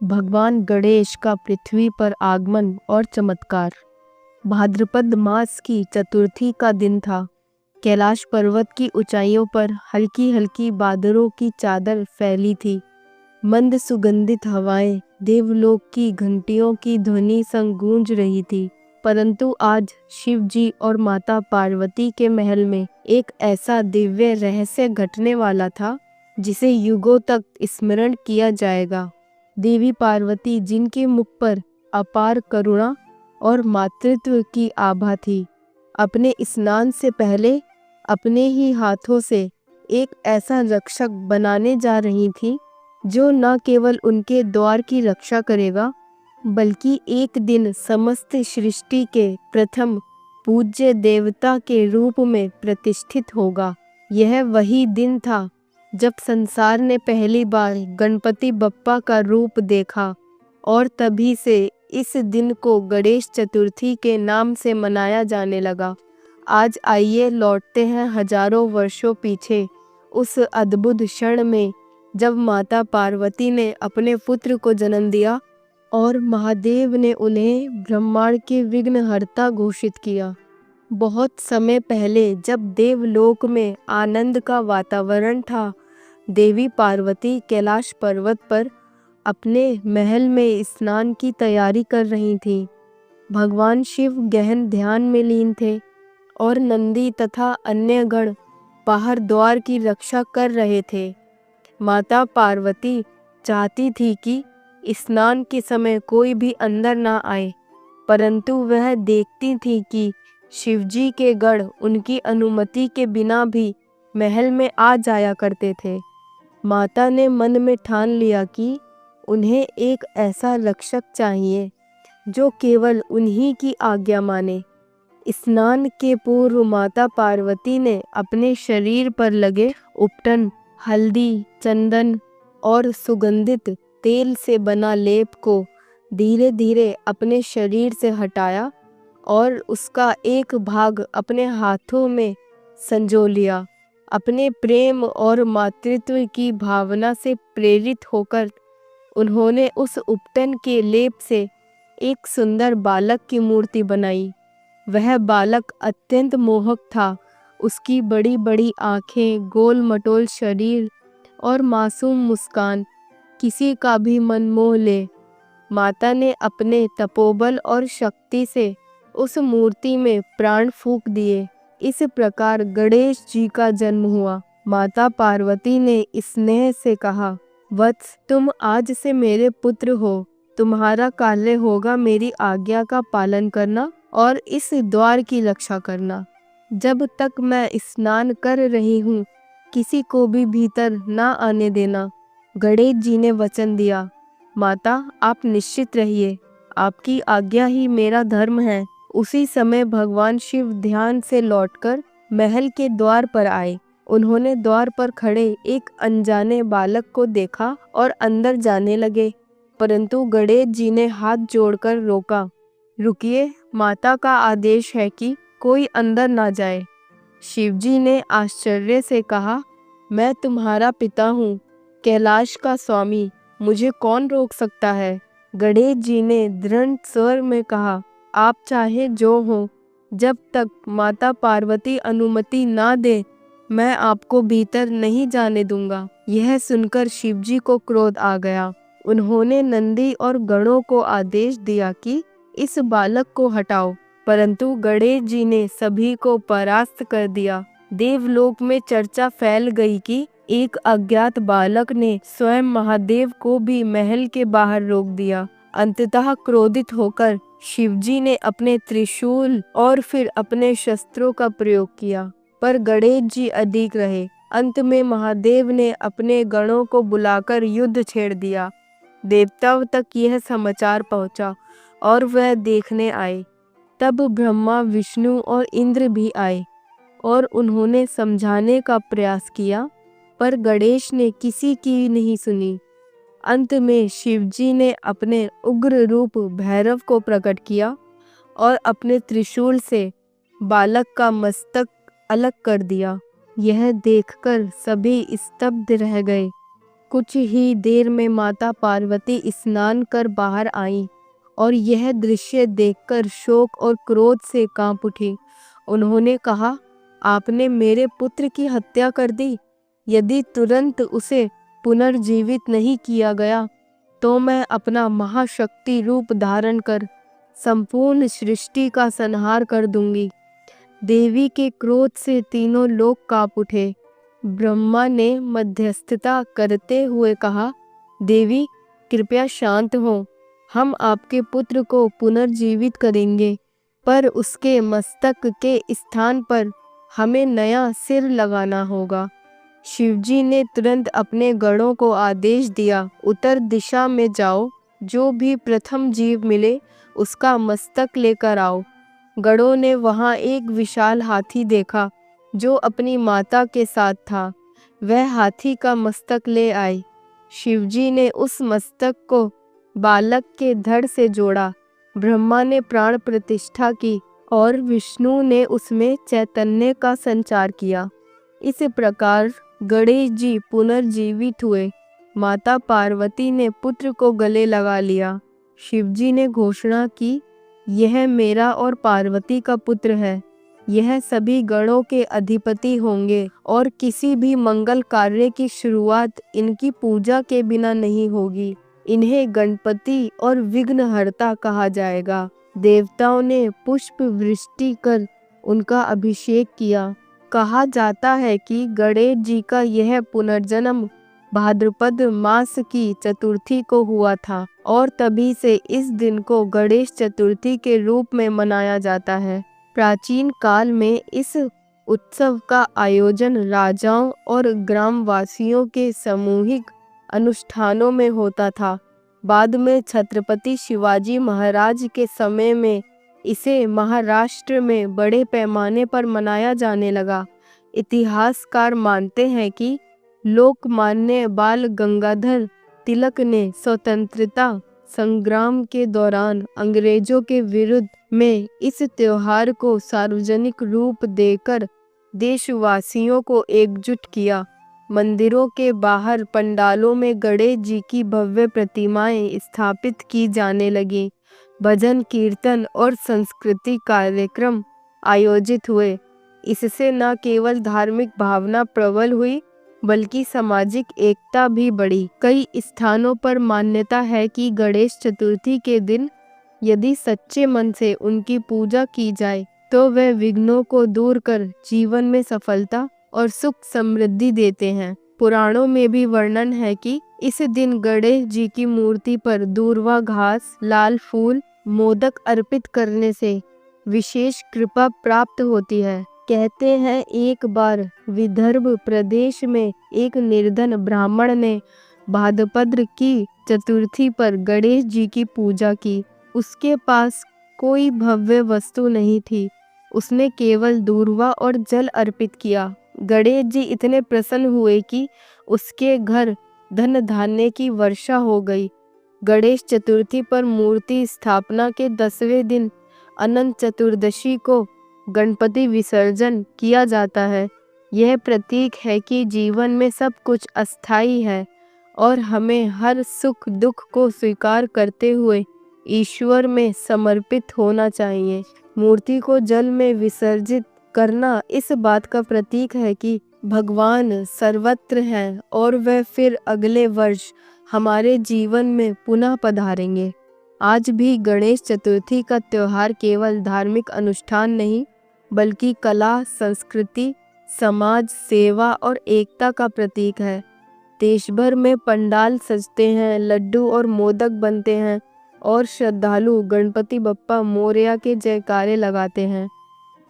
भगवान गणेश का पृथ्वी पर आगमन और चमत्कार। भाद्रपद मास की चतुर्थी का दिन था। कैलाश पर्वत की ऊंचाइयों पर हल्की हल्की बादलों की चादर फैली थी। मंद सुगंधित हवाएं देवलोक की घंटियों की ध्वनि संग गूंज रही थी। परंतु आज शिव जी और माता पार्वती के महल में एक ऐसा दिव्य रहस्य घटने वाला था जिसे युगों तक स्मरण किया जाएगा। देवी पार्वती, जिनके मुख पर अपार करुणा और मातृत्व की आभा थी, अपने स्नान से पहले अपने ही हाथों से एक ऐसा रक्षक बनाने जा रही थी जो न केवल उनके द्वार की रक्षा करेगा बल्कि एक दिन समस्त सृष्टि के प्रथम पूज्य देवता के रूप में प्रतिष्ठित होगा। यह वही दिन था जब संसार ने पहली बार गणपति बप्पा का रूप देखा और तभी से इस दिन को गणेश चतुर्थी के नाम से मनाया जाने लगा। आज आइए लौटते हैं हजारों वर्षों पीछे, उस अद्भुत क्षण में जब माता पार्वती ने अपने पुत्र को जन्म दिया और महादेव ने उन्हें ब्रह्मांड के विघ्नहर्ता घोषित किया। बहुत समय पहले जब देवलोक में आनंद का वातावरण था, देवी पार्वती कैलाश पर्वत पर अपने महल में स्नान की तैयारी कर रही थीं। भगवान शिव गहन ध्यान में लीन थे और नंदी तथा अन्य गण बाहर द्वार की रक्षा कर रहे थे। माता पार्वती चाहती थी कि स्नान के समय कोई भी अंदर ना आए, परंतु वह देखती थी कि शिवजी के गण उनकी अनुमति के बिना भी महल में आ जाया करते थे। माता ने मन में ठान लिया कि उन्हें एक ऐसा रक्षक चाहिए जो केवल उन्हीं की आज्ञा माने। स्नान के पूर्व माता पार्वती ने अपने शरीर पर लगे उपटन, हल्दी, चंदन और सुगंधित तेल से बना लेप को धीरे धीरे अपने शरीर से हटाया और उसका एक भाग अपने हाथों में संजो लिया। अपने प्रेम और मातृत्व की भावना से प्रेरित होकर उन्होंने उस उपटन के लेप से एक सुंदर बालक की मूर्ति बनाई। वह बालक अत्यंत मोहक था। उसकी बड़ी बड़ी आंखें, गोल मटोल शरीर और मासूम मुस्कान किसी का भी मन मोह ले। माता ने अपने तपोबल और शक्ति से उस मूर्ति में प्राण फूंक दिए। इस प्रकार गणेश जी का जन्म हुआ। माता पार्वती ने स्नेह से कहा, वत्स, तुम आज से मेरे पुत्र हो। तुम्हारा कार्य होगा मेरी आज्ञा का पालन करना और इस द्वार की रक्षा करना। जब तक मैं स्नान कर रही हूँ, किसी को भी भीतर ना आने देना। गणेश जी ने वचन दिया। माता, आप निश्चित रहिए, आपकी आज्ञा ही मेरा धर्म है। उसी समय भगवान शिव ध्यान से लौटकर महल के द्वार पर आए। उन्होंने द्वार पर खड़े एक अनजाने बालक को देखा और अंदर जाने लगे, परंतु गणेश जी ने हाथ जोड़कर रोका। रुकिए, माता का आदेश है कि कोई अंदर ना जाए। शिवजी ने आश्चर्य से कहा, मैं तुम्हारा पिता हूँ, कैलाश का स्वामी, मुझे कौन रोक सकता है। गणेश जी ने दृढ़ स्वर में कहा, आप चाहे जो हो, जब तक माता पार्वती अनुमति ना दे मैं आपको भीतर नहीं जाने दूंगा। यह सुनकर शिवजी को क्रोध आ गया। उन्होंने नंदी और गणों को आदेश दिया कि इस बालक को हटाओ, परंतु गणेश जी ने सभी को परास्त कर दिया। देवलोक में चर्चा फैल गई कि एक अज्ञात बालक ने स्वयं महादेव को भी महल के बाहर रोक दिया। अंततः क्रोधित होकर शिवजी ने अपने त्रिशूल और फिर अपने शस्त्रों का प्रयोग किया, पर गणेश जी अडिग रहे। अंत में महादेव ने अपने गणों को बुलाकर युद्ध छेड़ दिया। देवताओं तक यह समाचार पहुंचा और वह देखने आए। तब ब्रह्मा, विष्णु और इंद्र भी आए और उन्होंने समझाने का प्रयास किया, पर गणेश ने किसी की नहीं सुनी। अंत में शिवजी ने अपने उग्र रूप भैरव को प्रकट किया और अपने त्रिशूल से बालक का मस्तक अलग कर दिया। यह देखकर सभी स्तब्ध रह गए। कुछ ही देर में माता पार्वती स्नान कर बाहर आईं और यह दृश्य देखकर शोक और क्रोध से कांप उठी। उन्होंने कहा, आपने मेरे पुत्र की हत्या कर दी। यदि तुरंत उसे पुनर्जीवित नहीं किया गया तो मैं अपना महाशक्ति रूप धारण कर संपूर्ण सृष्टि का संहार कर दूंगी। देवी के क्रोध से तीनों लोग कांप उठे। ब्रह्मा ने मध्यस्थता करते हुए कहा, देवी कृपया शांत हो। हम आपके पुत्र को पुनर्जीवित करेंगे, पर उसके मस्तक के स्थान पर हमें नया सिर लगाना होगा। शिवजी ने तुरंत अपने गणों को आदेश दिया, उत्तर दिशा में जाओ, जो भी प्रथम जीव मिले उसका मस्तक लेकर आओ। गणों ने वहां एक विशाल हाथी देखा जो अपनी माता के साथ था। वह हाथी का मस्तक ले आए। शिवजी ने उस मस्तक को बालक के धड़ से जोड़ा। ब्रह्मा ने प्राण प्रतिष्ठा की और विष्णु ने उसमें चैतन्य का संचार किया। इस प्रकार गणेश जी पुनर्जीवित हुए। माता पार्वती ने पुत्र को गले लगा लिया। शिवजी ने घोषणा की, यह मेरा और पार्वती का पुत्र है। यह सभी गणों के अधिपति होंगे और किसी भी मंगल कार्य की शुरुआत इनकी पूजा के बिना नहीं होगी। इन्हें गणपति और विघ्नहर्ता कहा जाएगा। देवताओं ने पुष्प वृष्टि कर उनका अभिषेक किया। कहा जाता है कि गणेश जी का यह पुनर्जन्म भाद्रपद मास की चतुर्थी को हुआ था और तभी से इस दिन को गणेश चतुर्थी के रूप में मनाया जाता है। प्राचीन काल में इस उत्सव का आयोजन राजाओं और ग्रामवासियों के सामूहिक अनुष्ठानों में होता था। बाद में छत्रपति शिवाजी महाराज के समय में इसे महाराष्ट्र में बड़े पैमाने पर मनाया जाने लगा। इतिहासकार मानते हैं कि लोकमान्य बाल गंगाधर तिलक ने स्वतंत्रता संग्राम के दौरान अंग्रेजों के विरुद्ध में इस त्योहार को सार्वजनिक रूप देकर देशवासियों को एकजुट किया। मंदिरों के बाहर पंडालों में गणेश जी की भव्य प्रतिमाएं स्थापित की जाने लगी। भजन कीर्तन और सांस्कृतिक कार्यक्रम आयोजित हुए। इससे न केवल धार्मिक भावना प्रबल हुई बल्कि सामाजिक एकता भी बढ़ी। कई स्थानों पर मान्यता है कि गणेश चतुर्थी के दिन यदि सच्चे मन से उनकी पूजा की जाए तो वह विघ्नों को दूर कर जीवन में सफलता और सुख समृद्धि देते हैं। पुराणों में भी वर्णन है कि इस दिन गणेश जी की मूर्ति पर दूर्वा घास, लाल फूल, मोदक अर्पित करने से विशेष कृपा प्राप्त होती है। कहते हैं एक बार विदर्भ प्रदेश में एक निर्धन ब्राह्मण ने भाद्रपद की चतुर्थी पर गणेश जी की पूजा की। उसके पास कोई भव्य वस्तु नहीं थी। उसने केवल दूर्वा और जल अर्पित किया। गणेश जी इतने प्रसन्न हुए कि उसके घर धन धान्य की वर्षा हो गई। गणेश चतुर्थी पर मूर्ति स्थापना के 10वें दिन अनंत चतुर्दशी को गणपति विसर्जन किया जाता है। यह प्रतीक है कि जीवन में सब कुछ अस्थायी है और हमें हर सुख दुख को स्वीकार करते हुए ईश्वर में समर्पित होना चाहिए। मूर्ति को जल में विसर्जित करना इस बात का प्रतीक है कि भगवान सर्वत्र हैं और वह फिर अगले वर्ष हमारे जीवन में पुनः पधारेंगे। आज भी गणेश चतुर्थी का त्योहार केवल धार्मिक अनुष्ठान नहीं बल्कि कला, संस्कृति, समाज सेवा और एकता का प्रतीक है। देश भर में पंडाल सजते हैं, लड्डू और मोदक बनते हैं और श्रद्धालु गणपति बप्पा मोरया के जयकारे लगाते हैं।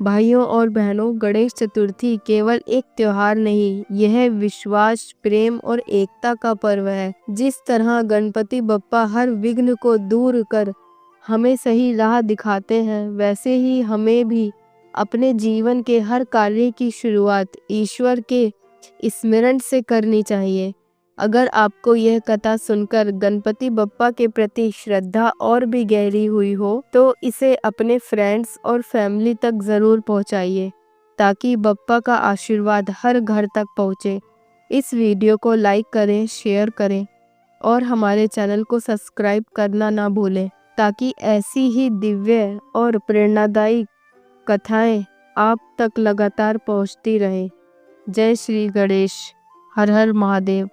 भाइयों और बहनों, गणेश चतुर्थी केवल एक त्योहार नहीं, यह विश्वास, प्रेम और एकता का पर्व है। जिस तरह गणपति बप्पा हर विघ्न को दूर कर हमें सही राह दिखाते हैं, वैसे ही हमें भी अपने जीवन के हर कार्य की शुरुआत ईश्वर के स्मरण से करनी चाहिए। अगर आपको यह कथा सुनकर गणपति बप्पा के प्रति श्रद्धा और भी गहरी हुई हो तो इसे अपने फ्रेंड्स और फैमिली तक ज़रूर पहुंचाइए ताकि बप्पा का आशीर्वाद हर घर तक पहुंचे। इस वीडियो को लाइक करें, शेयर करें और हमारे चैनल को सब्सक्राइब करना ना भूलें, ताकि ऐसी ही दिव्य और प्रेरणादायी कथाएं आप तक लगातार पहुंचती रहें। जय श्री गणेश। हर हर महादेव।